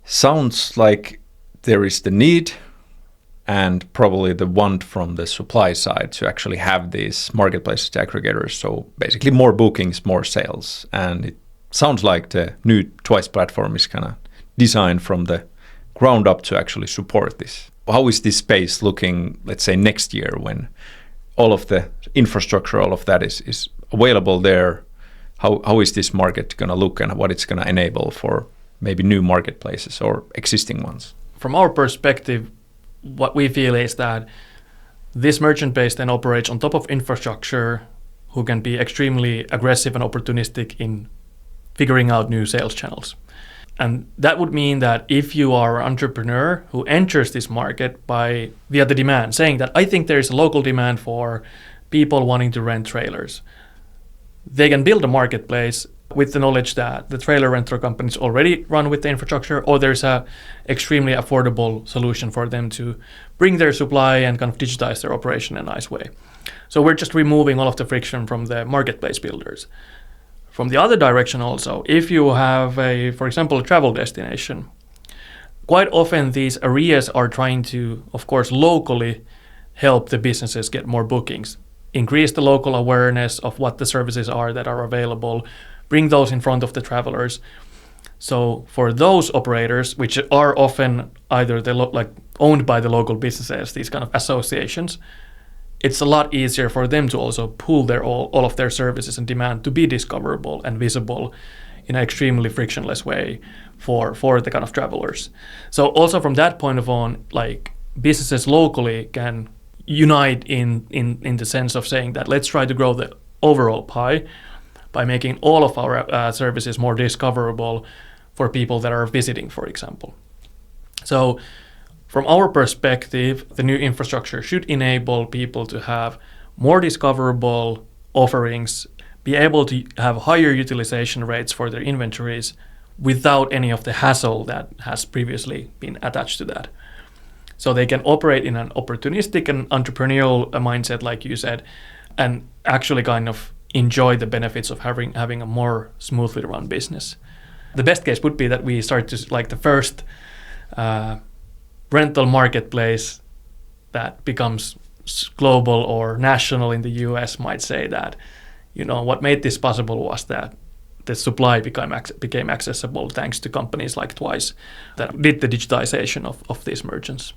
Sounds like there is the need and probably the want from the supply side to actually have these marketplaces, aggregators. So basically more bookings, more sales. And it sounds like the new Twice platform is kind of designed from the ground up to actually support this. How is this space looking, let's say, next year when all of the infrastructure, all of that is available there? How is this market going to look and what it's going to enable for maybe new marketplaces or existing ones? From our perspective, what we feel is that this merchant base then operates on top of infrastructure who can be extremely aggressive and opportunistic in figuring out new sales channels. And that would mean that if you are an entrepreneur who enters this market via the demand, saying that I think there is a local demand for people wanting to rent trailers, they can build a marketplace with the knowledge that the trailer rental companies already run with the infrastructure, or there's a extremely affordable solution for them to bring their supply and kind of digitize their operation in a nice way. So we're just removing all of the friction from the marketplace builders. From the other direction also, if you have for example, a travel destination, quite often these areas are trying to, of course, locally help the businesses get more bookings, increase the local awareness of what the services are that are available, bring those in front of the travelers. So for those operators, which are often either owned by the local businesses, these kind of associations, it's a lot easier for them to also pool all of their services and demand to be discoverable and visible in an extremely frictionless way for the kind of travelers. So also from that point of on, like businesses locally can unite in the sense of saying that let's try to grow the overall pie by making all of our services more discoverable for people that are visiting, for example. So from our perspective, the new infrastructure should enable people to have more discoverable offerings, be able to have higher utilization rates for their inventories without any of the hassle that has previously been attached to that. So they can operate in an opportunistic and entrepreneurial mindset, like you said, and actually kind of enjoy the benefits of having a more smoothly run business. The best case would be that we start to, like the first rental marketplace that becomes global or national in the US might say that, what made this possible was that the supply became accessible thanks to companies like Twice that did the digitization of these merchants.